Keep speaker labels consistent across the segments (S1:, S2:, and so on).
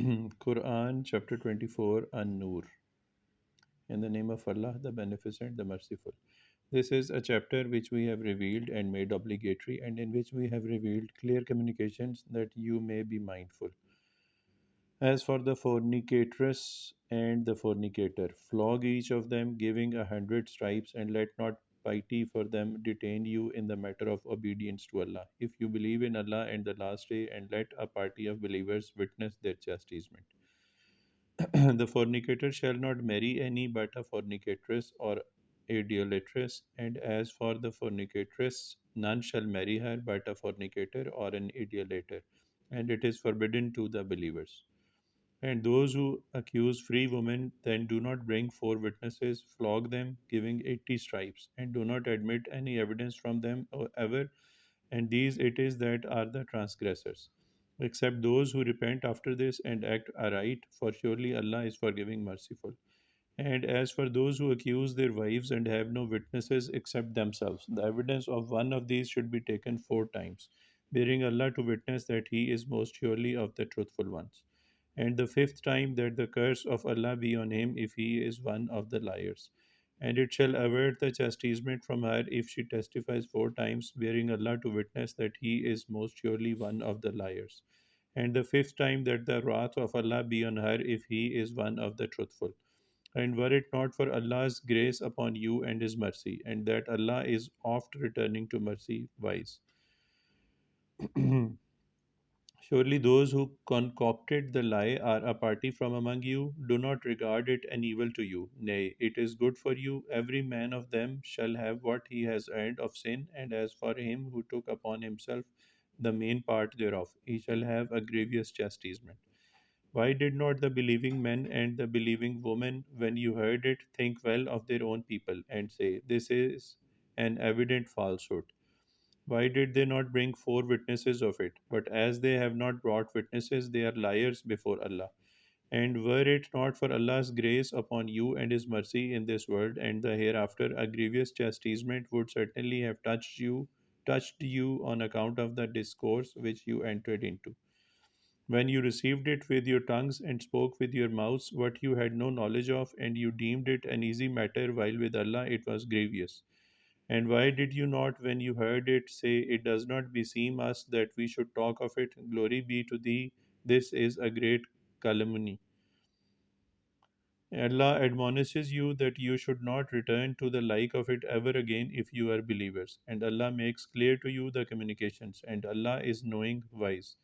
S1: Quran chapter 24 An-Noor. In the name of Allah, the Beneficent, the Merciful. This is a chapter which we have revealed and made obligatory, and in which we have revealed clear communications that you may be mindful. As for the fornicatress and the fornicator, flog each of them, giving 100 stripes, and let not pity for them detain you in the matter of obedience to Allah. If you believe in Allah and the last day, and let a party of believers witness their chastisement. The fornicator shall not marry any but a fornicatress or idolatress, and as for the fornicatress, none shall marry her but a fornicator or an idolater, and it is forbidden to the believers. And those who accuse free women then do not bring 4 witnesses, flog them, giving 80 stripes, and do not admit any evidence from them or ever, and these it is that are the transgressors, except those who repent after this and act aright, for surely Allah is forgiving, merciful. And as for those who accuse their wives and have no witnesses except themselves, the evidence of one of these should be taken 4 times, bearing Allah to witness that He is most surely of the truthful ones. And the 5th time that the curse of Allah be on him if he is one of the liars. And it shall avert the chastisement from her if she testifies 4 times, bearing Allah to witness that he is most surely one of the liars. And the 5th time that the wrath of Allah be on her if he is one of the truthful. And were it not for Allah's grace upon you and His mercy, and that Allah is oft returning to mercy wise. Surely those who concocted the lie are a party from among you. Do not regard it an evil to you. Nay, it is good for you. Every man of them shall have what he has earned of sin, and as for him who took upon himself the main part thereof, he shall have a grievous chastisement. Why did not the believing men and the believing women, when you heard it, think well of their own people, and say, this is an evident falsehood? Why did they not bring 4 witnesses of it? But as they have not brought witnesses, they are liars before Allah. And were it not for Allah's grace upon you and His mercy in this world and the hereafter, a grievous chastisement would certainly have touched you on account of the discourse which you entered into. When you received it with your tongues and spoke with your mouths what you had no knowledge of, and you deemed it an easy matter, while with Allah it was grievous. And why did you not, when you heard it, say, it does not beseem us that we should talk of it? Glory be to Thee, this is a great calumny. Allah admonishes you that you should not return to the like of it ever again if you are believers. And Allah makes clear to you the communications, and Allah is knowing wise.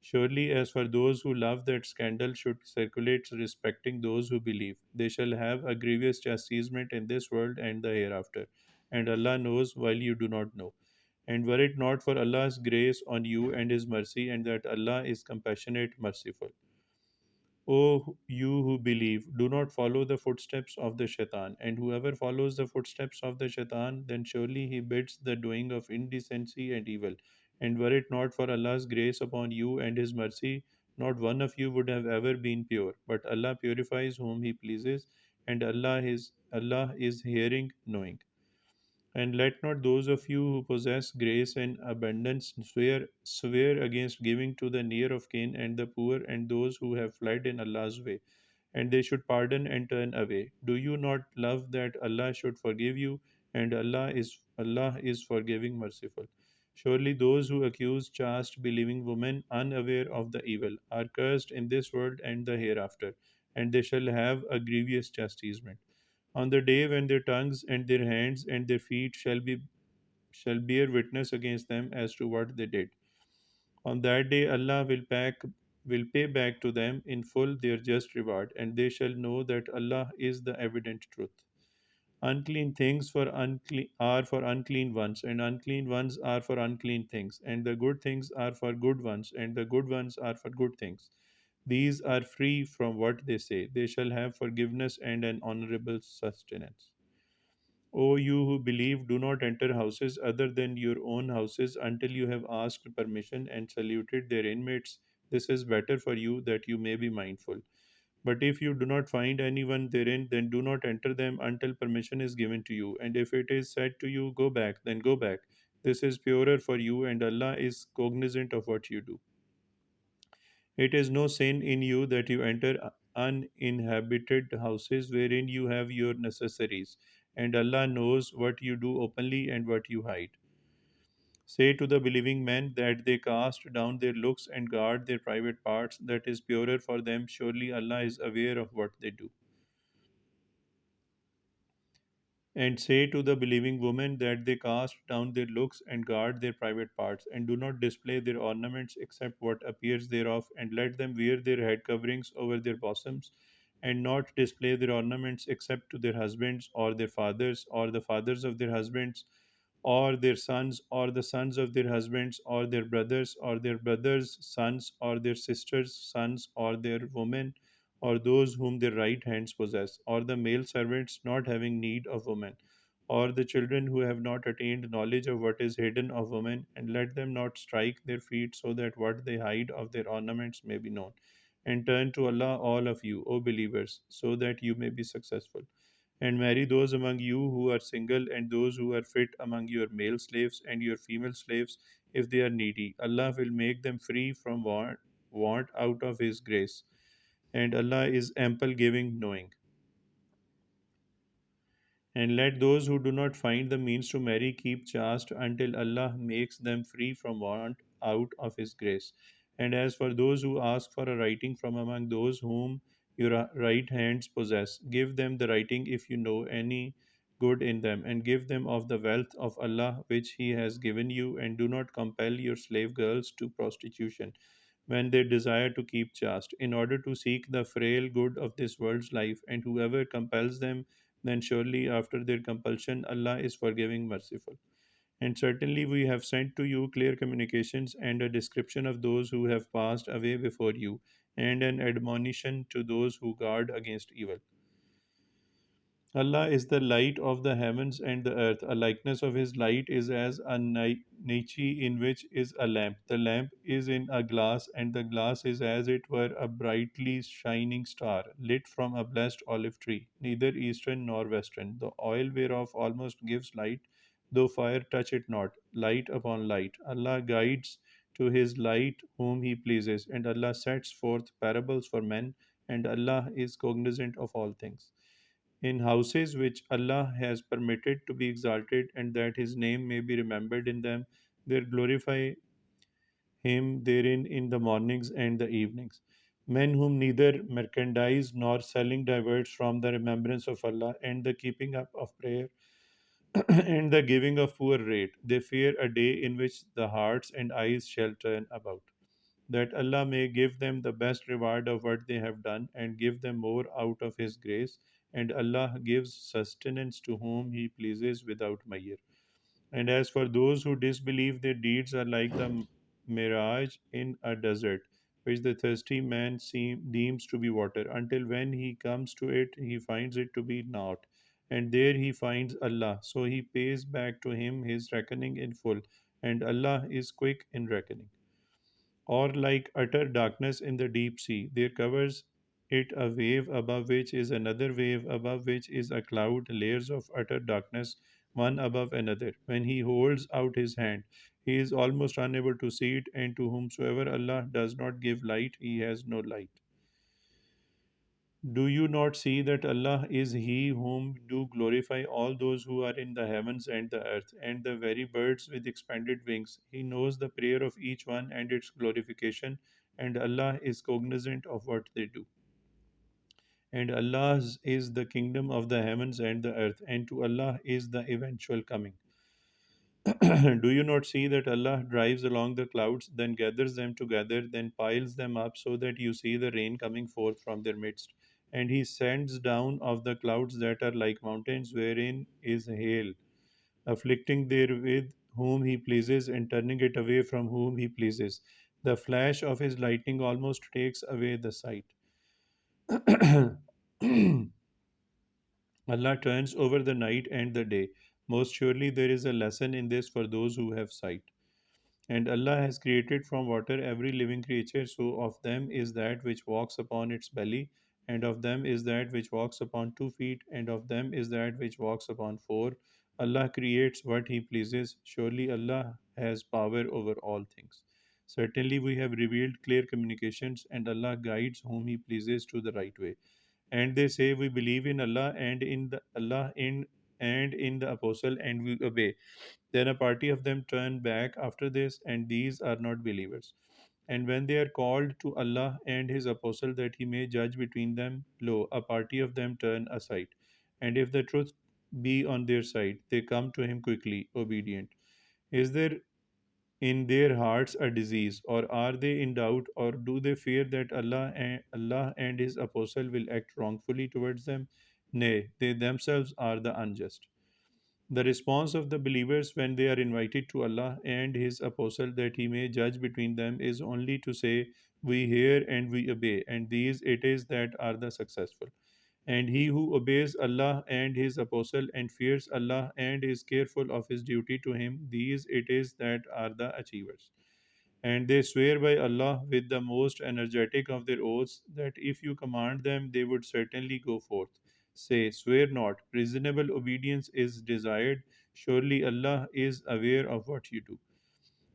S1: Surely, as for those who love that scandal should circulate respecting those who believe, they shall have a grievous chastisement in this world and the hereafter. And Allah knows while you do not know. And were it not for Allah's grace on you and His mercy, and that Allah is compassionate, merciful. O you who believe, do not follow the footsteps of the shaitan, and whoever follows the footsteps of the shaitan, then surely he bids the doing of indecency and evil. And were it not for Allah's grace upon you and His mercy, not one of you would have ever been pure. But Allah purifies whom He pleases, and Allah is hearing, knowing. And let not those of you who possess grace and abundance swear against giving to the near of kin and the poor and those who have fled in Allah's way, and they should pardon and turn away. Do you not love that Allah should forgive you, and Allah is forgiving, merciful. Surely those who accuse chaste believing women unaware of the evil are cursed in this world and the hereafter, and they shall have a grievous chastisement on the day when their tongues and their hands and their feet shall bear witness against them as to what they did. On that day Allah will pay back to them in full their just reward, and they shall know that Allah is the evident truth. Unclean things are for unclean ones, and unclean ones are for unclean things, and the good things are for good ones, and the good ones are for good things. These are free from what they say. They shall have forgiveness and an honorable sustenance. O you who believe, do not enter houses other than your own houses until you have asked permission and saluted their inmates. This is better for you that you may be mindful. But if you do not find anyone therein, then do not enter them until permission is given to you. And if it is said to you, go back, then go back. This is purer for you, and Allah is cognizant of what you do. It is no sin in you that you enter uninhabited houses wherein you have your necessaries, and Allah knows what you do openly and what you hide. Say to the believing men that they cast down their looks and guard their private parts, that is purer for them. Surely Allah is aware of what they do. And say to the believing women that they cast down their looks and guard their private parts, and do not display their ornaments except what appears thereof, and let them wear their head coverings over their bosoms, and not display their ornaments except to their husbands or their fathers, or the fathers of their husbands, or their sons, or the sons of their husbands, or their brothers, or their brothers' sons, or their sisters' sons, or their women, or those whom their right hands possess, or the male servants not having need of women, or the children who have not attained knowledge of what is hidden of women, and let them not strike their feet so that what they hide of their ornaments may be known. And turn to Allah, all of you, O believers, so that you may be successful. And marry those among you who are single, and those who are fit among your male slaves and your female slaves, if they are needy. Allah will make them free from want out of His grace. And Allah is ample giving, knowing. And let those who do not find the means to marry keep chaste until Allah makes them free from want out of His grace. And as for those who ask for a writing from among those whom your right hands possess, give them the writing if you know any good in them, and give them of the wealth of Allah which He has given you, and do not compel your slave girls to prostitution when they desire to keep chaste, in order to seek the frail good of this world's life, and whoever compels them, then surely after their compulsion, Allah is forgiving, merciful. And certainly we have sent to you clear communications and a description of those who have passed away before you, and an admonition to those who guard against evil. Allah is the light of the heavens and the earth. A likeness of His light is as a niche in which is a lamp. The lamp is in a glass, and the glass is as it were a brightly shining star, lit from a blessed olive tree, neither eastern nor western, the oil whereof almost gives light, though fire touch it not. Light upon light. Allah guides to His light whom He pleases, and Allah sets forth parables for men, and Allah is cognizant of all things. In houses which Allah has permitted to be exalted, and that His name may be remembered in them, there glorify Him therein in the mornings and the evenings. Men whom neither merchandise nor selling diverts from the remembrance of Allah and the keeping up of prayer and the giving of poor rate, they fear a day in which the hearts and eyes shall turn about, that Allah may give them the best reward of what they have done, and give them more out of His grace. And Allah gives sustenance to whom He pleases without measure. And as for those who disbelieve, their deeds are like the mirage in a desert, which the thirsty man deems to be water, until when he comes to it, he finds it to be naught. And there he finds Allah, so he pays back to Him his reckoning in full, and Allah is quick in reckoning. Or like utter darkness in the deep sea, there covers it a wave above which is another wave, above which is a cloud, layers of utter darkness, one above another. When He holds out His hand, He is almost unable to see it, and to whomsoever Allah does not give light, He has no light. Do you not see that Allah is He whom do glorify all those who are in the heavens and the earth, and the very birds with expanded wings? He knows the prayer of each one and its glorification, and Allah is cognizant of what they do. And Allah's is the kingdom of the heavens and the earth, and to Allah is the eventual coming. Do you not see that Allah drives along the clouds, then gathers them together, then piles them up so that you see the rain coming forth from their midst? And He sends down of the clouds that are like mountains, wherein is hail, afflicting therewith whom He pleases, and turning it away from whom He pleases. The flash of His lightning almost takes away the sight. Allah turns over the night and the day. Most surely there is a lesson in this for those who have sight. And Allah has created from water every living creature, so of them is that which walks upon its belly, and of them is that which walks upon 2 feet, and of them is that which walks upon four. Allah creates what He pleases. Surely Allah has power over all things. Certainly, we have revealed clear communications, and Allah guides whom He pleases to the right way. And they say, we believe in Allah and in the Allah in and in the apostle, and we obey. Then a party of them turn back after this, and these are not believers. And when they are called to Allah and His apostle that He may judge between them, lo, a party of them turn aside. And if the truth be on their side, they come to Him quickly, obedient. Is there in their hearts a disease, or are they in doubt, or do they fear that Allah and His apostle will act wrongfully towards them? Nay, they themselves are the unjust. The response of the believers when they are invited to Allah and His apostle that He may judge between them is only to say, we hear and we obey, and these it is that are the successful. And he who obeys Allah and His apostle and fears Allah and is careful of his duty to Him, these it is that are the achievers. And they swear by Allah with the most energetic of their oaths that if you command them, they would certainly go forth. Say, swear not, reasonable obedience is desired. Surely Allah is aware of what you do.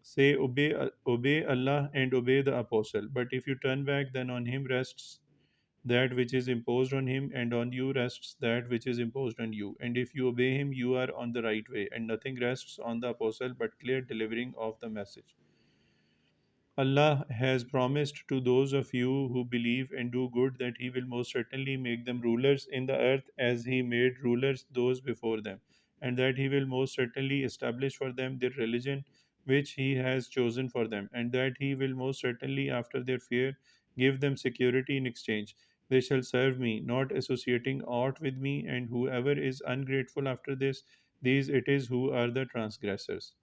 S1: Say, obey Allah and obey the apostle. But if you turn back, then on him rests that which is imposed on him, and on you rests that which is imposed on you. And if you obey him, you are on the right way, and nothing rests on the apostle but clear delivering of the message. Allah has promised to those of you who believe and do good that He will most certainly make them rulers in the earth as He made rulers those before them, and that He will most certainly establish for them their religion which He has chosen for them, and that He will most certainly, after their fear, give them security in exchange. They shall serve me, not associating aught with me, and whoever is ungrateful after this, these it is who are the transgressors.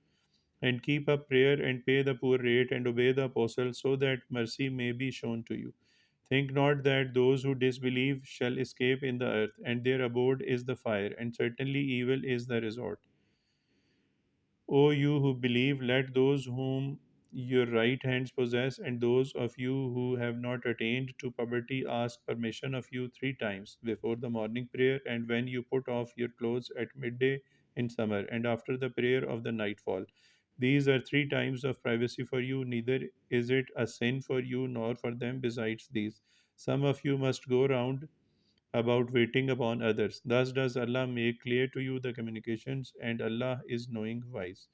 S1: And keep up prayer and pay the poor rate and obey the apostle so that mercy may be shown to you. Think not that those who disbelieve shall escape in the earth, and their abode is the fire, and certainly evil is the resort. O you who believe, let those whom your right hands possess and those of you who have not attained to puberty ask permission of you 3 times before the morning prayer, and when you put off your clothes at midday in summer, and after the prayer of the nightfall. These are 3 times of privacy for you, neither is it a sin for you nor for them besides these. Some of you must go round about waiting upon others. Thus does Allah make clear to you the communications, and Allah is knowing wise.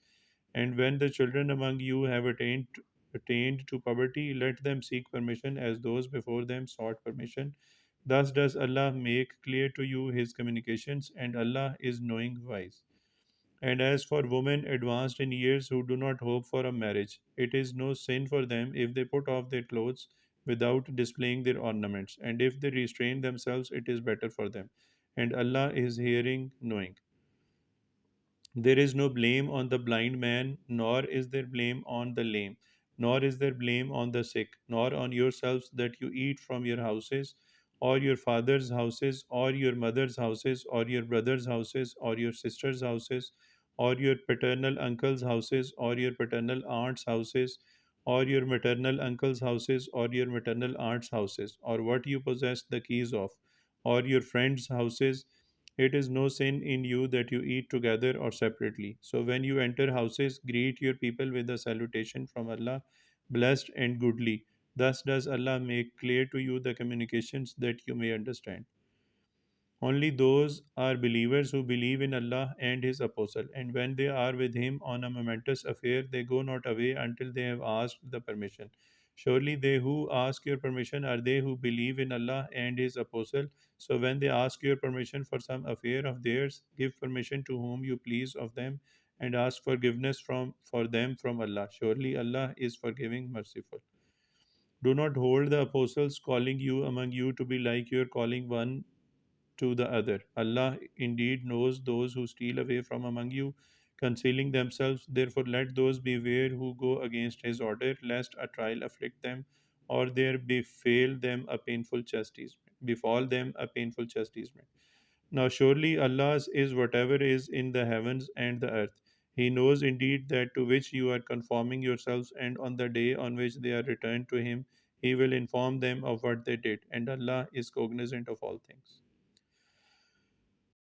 S1: And when the children among you have attained to puberty, let them seek permission as those before them sought permission. Thus does Allah make clear to you His communications, and Allah is knowing wise. And as for women advanced in years who do not hope for a marriage, it is no sin for them if they put off their clothes without displaying their ornaments, and if they restrain themselves, it is better for them. And Allah is hearing, knowing. There is no blame on the blind man, nor is there blame on the lame, nor is there blame on the sick, nor on yourselves that you eat from your houses, or your father's houses, or your mother's houses, or your brother's houses, or your sister's houses, or your paternal uncle's houses, or your paternal aunt's houses, or your maternal uncle's houses, or your maternal aunt's houses, or what you possess the keys of, or your friends' houses. It is no sin in you that you eat together or separately. So when you enter houses, greet your people with a salutation from Allah, blessed and goodly. Thus does Allah make clear to you the communications that you may understand. Only those are believers who believe in Allah and His Apostle, and when they are with Him on a momentous affair, they go not away until they have asked the permission. Surely they who ask your permission are they who believe in Allah and His Apostle. So when they ask your permission for some affair of theirs, give permission to whom you please of them, and ask forgiveness from for them from Allah. Surely Allah is forgiving, merciful. Do not hold the apostles calling you among you to be like your calling one to the other. Allah indeed knows those who steal away from among you, concealing themselves. Therefore, let those beware who go against His order, lest a trial afflict them, or there befall them a painful chastisement. Befall them a painful chastisement. Now, surely Allah's is whatever is in the heavens and the earth. He knows indeed that to which you are conforming yourselves, and on the day on which they are returned to Him, He will inform them of what they did, and Allah is cognizant of all things.